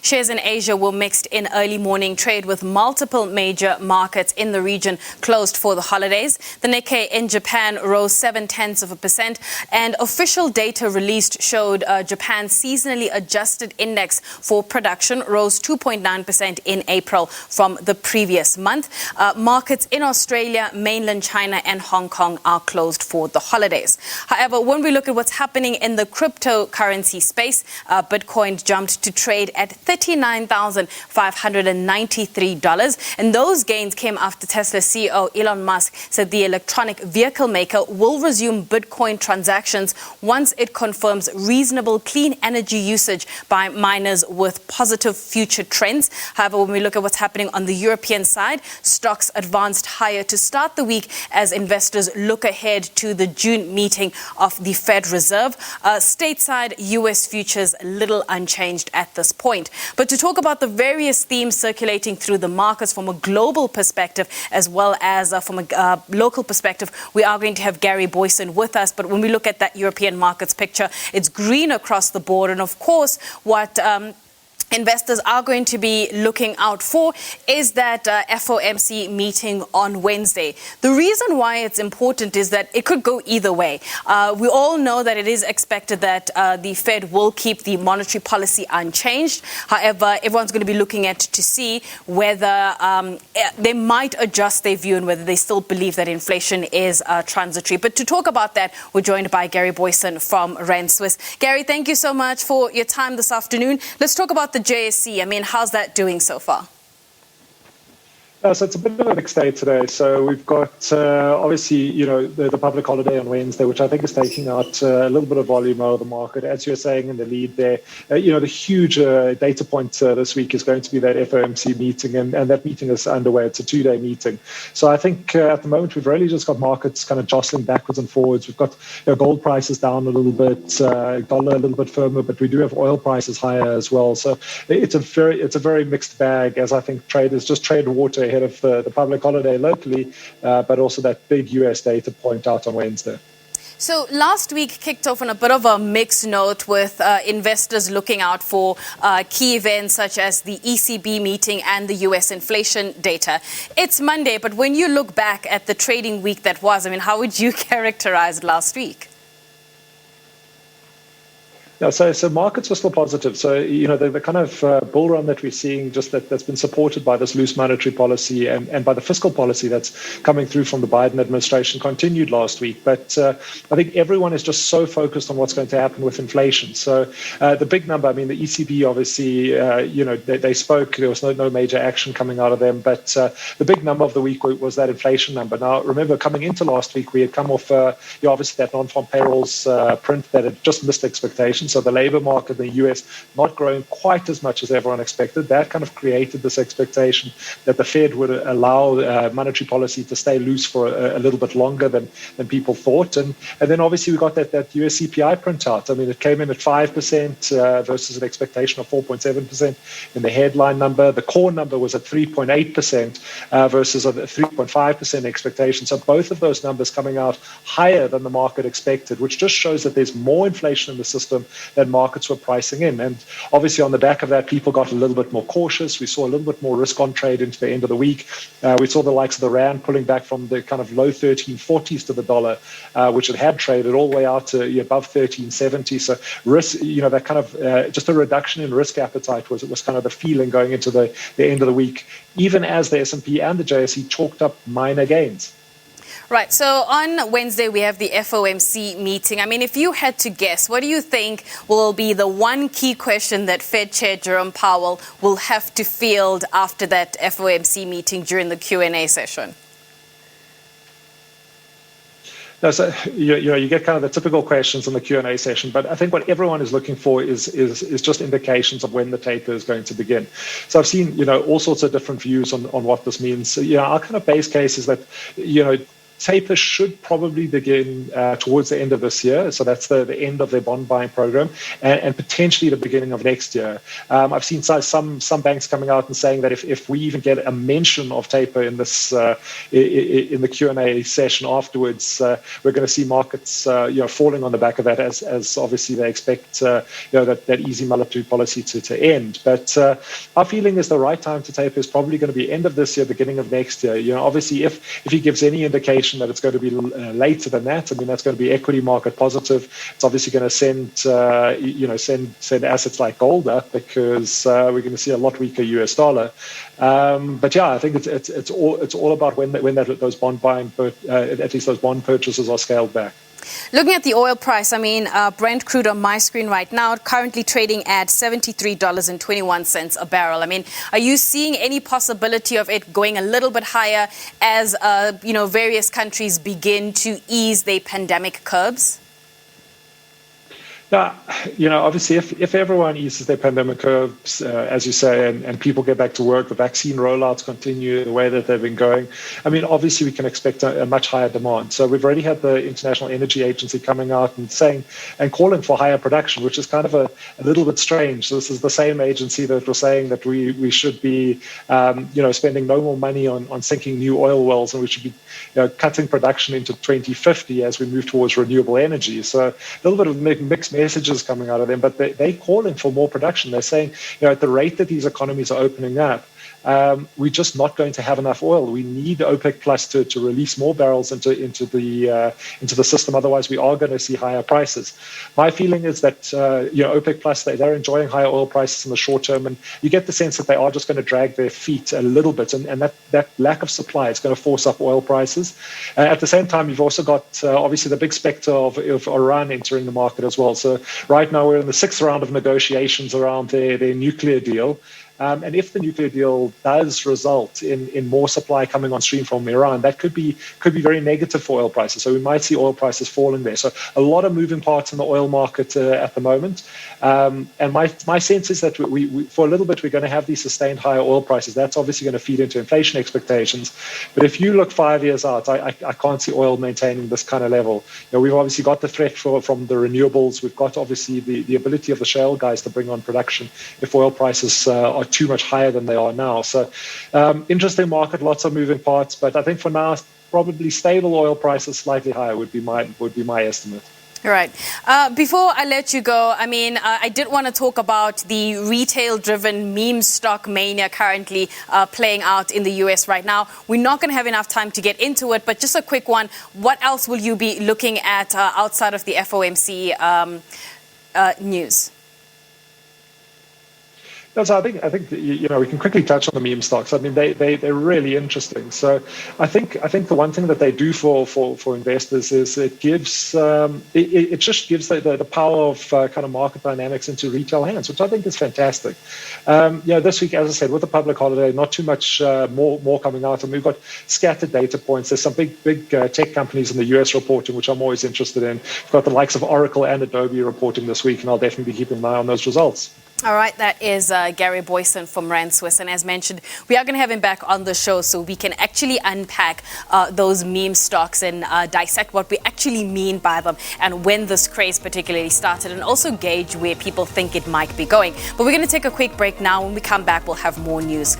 Shares in Asia were mixed in early morning trade with multiple major markets in the region closed for the holidays. The Nikkei in Japan rose 0.7%, and official data released showed Japan's seasonally adjusted index for production rose 2.9% in April from the previous month. Markets in Australia, mainland China and Hong Kong are closed for the holidays. However, when we look at what's happening in the cryptocurrency space, Bitcoin jumped to trade at $39,593. And those gains came after Tesla CEO Elon Musk said the electronic vehicle maker will resume Bitcoin transactions once it confirms reasonable clean energy usage by miners with positive future trends. However, when we look at what's happening on the European side, stocks advanced higher to start the week as investors look ahead to the June meeting of the Fed Reserve. Stateside, U.S. futures little unchanged at this point. But to talk about the various themes circulating through the markets from a global perspective as well as from a local perspective, we are going to have Gary Booysen with us. But when we look at that European markets picture, it's green across the board. And of course, what investors are going to be looking out for is that FOMC meeting on Wednesday. The reason why it's important is that it could go either way. We all know that it is expected that the Fed will keep the monetary policy unchanged. However, everyone's going to be looking at to see whether they might adjust their view and whether they still believe that inflation is transitory. But to talk about that, we're joined by Gary Booysen from Rand Swiss. Gary, thank you so much for your time this afternoon. Let's talk about the JSE. I mean, how's that doing so far? So it's a bit of a mixed day today. So we've got, obviously, the public holiday on Wednesday, which I think is taking out a little bit of volume out of the market. As you're saying in the lead there, the huge data point this week is going to be that FOMC meeting, and that meeting is underway. It's a 2-day meeting. So I think at the moment, we've really just got markets kind of jostling backwards and forwards. We've got gold prices down a little bit, dollar a little bit firmer, but we do have oil prices higher as well. So it's a very mixed bag, as I think traders just trade water ahead of the public holiday locally, but also that big US data point out on Wednesday. So last week kicked off on a bit of a mixed note with investors looking out for key events such as the ECB meeting and the US inflation data. It's Monday, but when you look back at the trading week that was, I mean, how would you characterize last week? Yeah, so markets were still positive. So, the kind of bull run that we're seeing, just that's been supported by this loose monetary policy and by the fiscal policy that's coming through from the Biden administration continued last week. But I think everyone is just so focused on what's going to happen with inflation. So the big number, I mean, the ECB, obviously, they spoke. There was no major action coming out of them. But the big number of the week was that inflation number. Now, remember, coming into last week, we had come off, obviously, that non-farm payrolls print that had just missed expectations. So the labor market in the US not growing quite as much as everyone expected. That kind of created this expectation that the Fed would allow monetary policy to stay loose for a little bit longer than people thought. And then obviously we got that US CPI printout. I mean, it came in at 5% versus an expectation of 4.7% in the headline number. The core number was at 3.8% versus a 3.5% expectation. So both of those numbers coming out higher than the market expected, which just shows that there's more inflation in the system than markets were pricing in. And obviously on the back of that, people got a little bit more cautious. We saw a little bit more risk on trade into the end of the week. We saw the likes of the Rand pulling back from the kind of low 1340s to the dollar, which it had traded all the way out to above 1370. So risk, that kind of just a reduction in risk appetite was kind of the feeling going into the end of the week, even as the S&P and the JSE chalked up minor gains. Right. So on Wednesday, we have the FOMC meeting. I mean, if you had to guess, what do you think will be the one key question that Fed Chair Jerome Powell will have to field after that FOMC meeting during the Q&A session? No, so you get kind of the typical questions in the Q&A session, but I think what everyone is looking for is just indications of when the taper is going to begin. So I've seen all sorts of different views on what this means. So, our kind of base case is that taper should probably begin towards the end of this year. So that's the end of their bond buying program, and potentially the beginning of next year. I've seen some banks coming out and saying that if we even get a mention of taper in this in the Q&A session afterwards, we're going to see markets falling on the back of that, as obviously they expect that easy monetary policy to end. But our feeling is the right time to taper is probably going to be end of this year, beginning of next year. Obviously, if he gives any indication that it's going to be later than that, I mean, that's going to be equity market positive. It's obviously going to send assets like gold up, because we're going to see a lot weaker US dollar. But yeah, I think it's all about when those bond buying, at least those bond purchases are scaled back. Looking at the oil price, I mean, Brent crude on my screen right now, currently trading at $73.21 a barrel. I mean, are you seeing any possibility of it going a little bit higher as, various countries begin to ease their pandemic curbs? Yeah, obviously, if everyone eases their pandemic curbs, as you say, and people get back to work, the vaccine rollouts continue the way that they've been going, I mean, obviously, we can expect a much higher demand. So we've already had the International Energy Agency coming out and saying and calling for higher production, which is kind of a little bit strange. So this is the same agency that was saying that we should be, spending no more money on sinking new oil wells, and we should be cutting production into 2050 as we move towards renewable energy. So a little bit of mixed messages coming out of them, but they're calling for more production. They're saying, at the rate that these economies are opening up, we're just not going to have enough oil. We need OPEC Plus to release more barrels into the system. Otherwise, we are going to see higher prices. My feeling is that OPEC Plus, they're enjoying higher oil prices in the short term, and you get the sense that they are just going to drag their feet a little bit, and that lack of supply is going to force up oil prices. At the same time, you've also got obviously the big specter of Iran entering the market as well. So right now we're in the 6th round of negotiations around their nuclear deal. And if the nuclear deal does result in more supply coming on stream from Iran, that could be very negative for oil prices. So we might see oil prices falling there. So a lot of moving parts in the oil market at the moment. And my sense is that we for a little bit, we're going to have these sustained higher oil prices. That's obviously going to feed into inflation expectations. But if you look 5 years out, I can't see oil maintaining this kind of level. We've obviously got the threat from the renewables. We've got obviously the ability of the shale guys to bring on production if oil prices are too much higher than they are now. So interesting market, lots of moving parts, but I think for now, probably stable oil prices, slightly higher would be my estimate. All right. Before I let you go, I mean, I did want to talk about the retail-driven meme stock mania currently playing out in the U.S. right now. We're not going to have enough time to get into it, but just a quick one. What else will you be looking at outside of the FOMC news? No, so I think we can quickly touch on the meme stocks. I mean, they're really interesting. So I think the one thing that they do for investors is it gives it just gives the power of kind of market dynamics into retail hands, which I think is fantastic. This week, as I said, with the public holiday, not too much more coming out, and we've got scattered data points. There's some big tech companies in the US reporting, which I'm always interested in. We've got the likes of Oracle and Adobe reporting this week, and I'll definitely be keeping an eye on those results. All right, that is Gary Booysen from Rand Swiss. And as mentioned, we are going to have him back on the show so we can actually unpack those meme stocks and dissect what we actually mean by them and when this craze particularly started, and also gauge where people think it might be going. But we're going to take a quick break now. When we come back, we'll have more news.